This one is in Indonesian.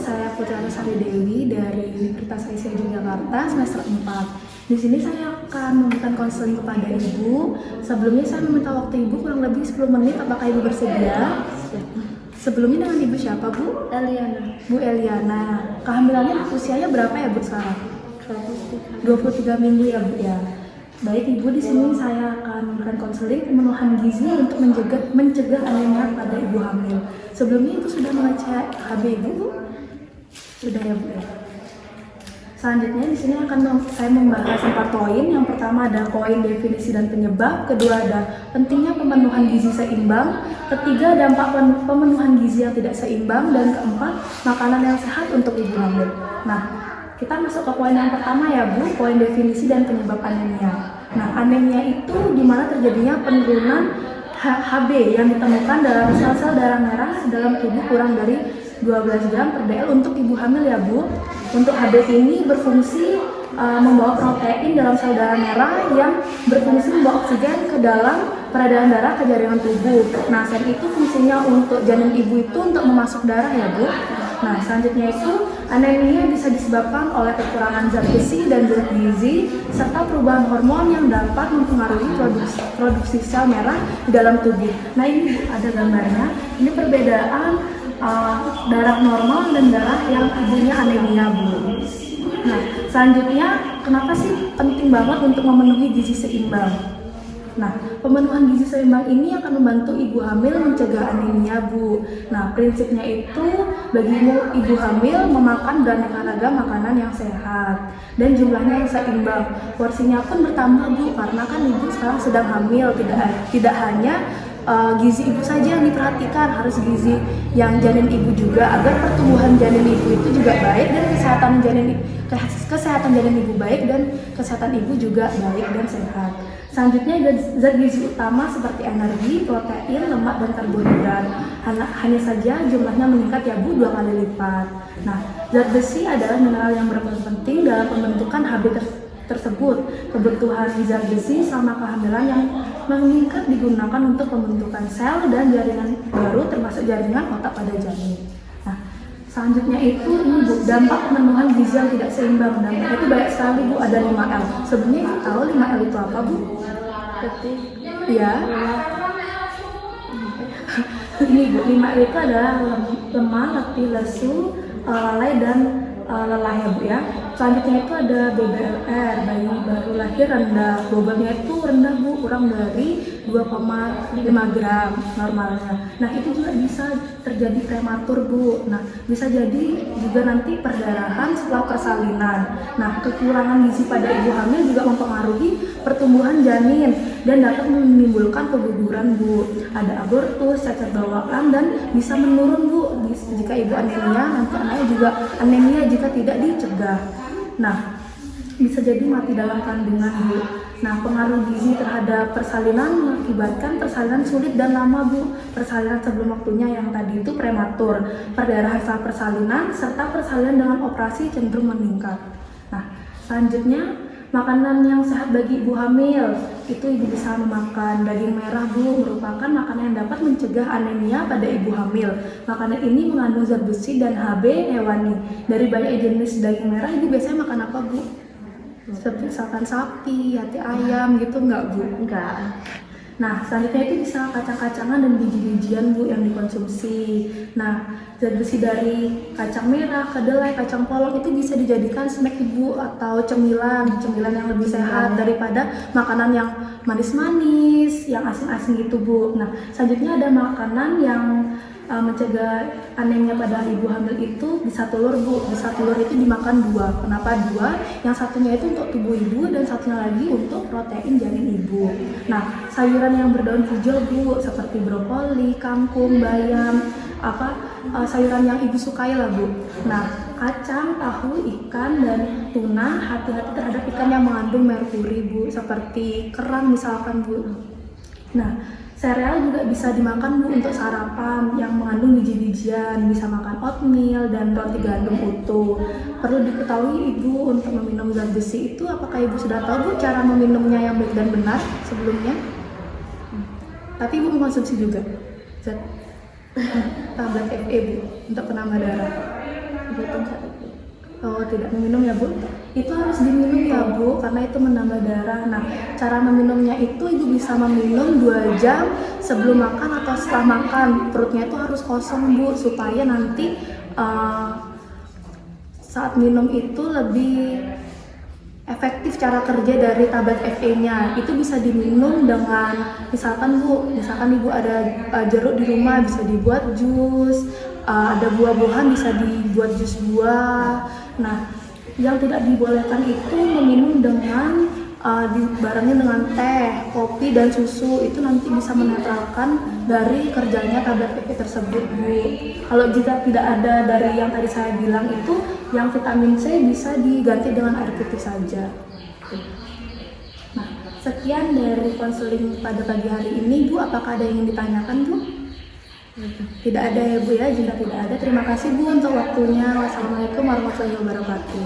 saya Putri Sari Dewi dari Universitas Aisyah Yogyakarta semester 4. Di sini saya akan memberikan konseling kepada Ibu. Sebelumnya saya meminta waktu Ibu kurang lebih 10 menit. Apakah Ibu bersedia? Sebelumnya dengan Ibu siapa, Bu? Eliana. Bu Eliana. Kehamilannya usianya berapa ya, Bu, sekarang? 23 minggu ya, Bu ya. Baik Ibu, di sini saya akan memberikan konseling pemenuhan gizi untuk mencegah anemia pada ibu hamil. Sebelumnya Ibu sudah mengecek HB Ibu, Bu? Sudah ya, Bu ya. Selanjutnya di sini akan saya membahas 4 poin. Yang pertama ada poin definisi dan penyebab, kedua ada pentingnya pemenuhan gizi seimbang, ketiga dampak pemenuhan gizi yang tidak seimbang, dan keempat makanan yang sehat untuk ibu hamil. Nah, kita masuk ke poin yang pertama ya, Bu, poin definisi dan penyebab anemia. Nah, anemia itu di mana terjadinya penurunan HB yang ditemukan dalam sel-sel darah merah dalam tubuh kurang dari 12 gram per dl untuk ibu hamil ya, Bu. Untuk HB ini berfungsi membawa protein dalam sel darah merah yang berfungsi membawa oksigen ke dalam peredaran darah ke jaringan tubuh. Nah, sel itu fungsinya untuk janin ibu itu untuk memasuk darah ya, Bu. Nah, selanjutnya itu anemia bisa disebabkan oleh kekurangan zat besi dan zat gizi serta perubahan hormon yang dapat mempengaruhi produksi sel merah di dalam tubuh. Nah, ini Bu, ada gambarnya. Ini perbedaan darah normal dan darah yang ibunya anemia, Bu. Nah, selanjutnya kenapa sih penting banget untuk memenuhi gizi seimbang? Nah, pemenuhan gizi seimbang ini akan membantu ibu hamil mencegah anemia, Bu. Nah, prinsipnya itu bagi ibu hamil memakan beraneka ragam makanan yang sehat dan jumlahnya yang seimbang. Porsinya pun bertambah, Bu, karena kan ibu sekarang sedang hamil, tidak hanya gizi ibu saja yang diperhatikan, harus gizi yang janin ibu juga agar pertumbuhan janin ibu itu juga baik dan kesehatan janin ibu baik dan kesehatan ibu juga baik dan sehat. Selanjutnya zat gizi utama seperti energi, protein, lemak, dan karbohidrat. Hanya saja jumlahnya meningkat ya, Bu, 2 kali lipat. Nah, zat besi adalah mineral yang berperan penting dalam pembentukan HB tersebut. Kebutuhan zat besi selama kehamilan yang meningkat digunakan untuk pembentukan sel dan jaringan baru termasuk jaringan otak pada janin. Nah, selanjutnya itu ini, Bu, dampak pemenuhan gizi yang tidak seimbang. Dampaknya itu banyak sekali, Bu, ada 5L. Sebenarnya Ibu tahu 5L itu apa, Bu? Letih. Ya. Ini, Bu, 5L itu adalah lemah, letih, lesu, lalai, dan lelah ya, Bu ya. Selanjutnya itu ada BBLR, bayi baru lahir rendah, bobotnya itu rendah, Bu, kurang dari 2,5 gram normalnya. Nah, itu juga bisa terjadi prematur, Bu. Nah, bisa jadi juga nanti perdarahan setelah persalinan. Nah, kekurangan gizi pada ibu hamil juga mempengaruhi pertumbuhan janin dan dapat menimbulkan keguguran, Bu. Ada abortus, cacat bawaan, dan bisa menurun, Bu, jika ibu anemia, nanti anaknya juga anemia jika tidak dicegah. Nah, bisa jadi mati dalam kandungan, Bu. Nah, pengaruh gizi terhadap persalinan mengakibatkan persalinan sulit dan lama, Bu. Persalinan sebelum waktunya yang tadi itu prematur, perdarahan setelah persalinan, serta persalinan dengan operasi cenderung meningkat. Nah, selanjutnya makanan yang sehat bagi ibu hamil. Itu ibu bisa memakan daging merah, Bu, merupakan makanan yang dapat mencegah anemia pada ibu hamil. Makanan ini mengandung zat besi dan HB hewani. Dari banyak jenis daging merah, ibu biasanya makan apa, Bu? Seperti misalkan sapi, hati ayam gitu, enggak, Bu? Enggak. Nah, selanjutnya itu bisa kacang-kacangan dan biji-bijian, Bu, yang dikonsumsi. Nah, zat besi dari kacang merah, kedelai, kacang polong itu bisa dijadikan snack, Ibu, atau cemilan yang lebih sehat daripada makanan yang manis-manis, yang asin-asin gitu, Bu. Nah, selanjutnya ada makanan yang mencegah anemia pada ibu hamil itu bisa telur, Bu. Bisa telur itu dimakan 2. Kenapa 2? Yang satunya itu untuk tubuh ibu dan satunya lagi untuk protein janin ibu. Nah, sayuran yang berdaun hijau, Bu, seperti brokoli, kangkung, bayam, sayuran yang ibu sukai lah, Bu. Nah, kacang, tahu, ikan, dan tuna, hati-hati terhadap ikan yang mengandung merkuri, Bu, seperti kerang misalkan, Bu. Nah, sereal juga bisa dimakan, Bu, untuk sarapan yang mengandung biji-bijian, bisa makan oatmeal dan roti gandum utuh. Perlu diketahui, Ibu, untuk meminum zat besi itu, apakah Ibu sudah tahu, Bu, cara meminumnya yang baik dan benar sebelumnya? Tapi Ibu mengkonsumsi juga zat tablet FE, Bu, untuk penambah darah. Oh, tidak meminum ya Bu? Itu harus diminum ya Bu, karena itu menambah darah. Nah, cara meminumnya itu Ibu bisa meminum 2 jam sebelum makan atau setelah makan. Perutnya itu harus kosong Bu, supaya nanti saat minum itu lebih efektif cara kerja dari tablet FE-nya. Itu bisa diminum dengan, misalkan Ibu ada jeruk di rumah, bisa dibuat jus, ada buah-buahan bisa dibuat jus buah. Nah, yang tidak dibolehkan itu meminum dengan dibarengi dengan teh, kopi, dan susu. Itu nanti bisa menetralkan dari kerjanya tablet FE tersebut Bu. Kalau jika tidak ada dari yang tadi saya bilang itu, yang vitamin C bisa diganti dengan air putih saja. Nah, sekian dari konseling pada pagi hari ini Bu. Apakah ada yang ingin ditanyakan Bu? Tidak ada ya Bu ya. Jika tidak ada, terima kasih Bu untuk waktunya. Wassalamualaikum warahmatullahi wabarakatuh.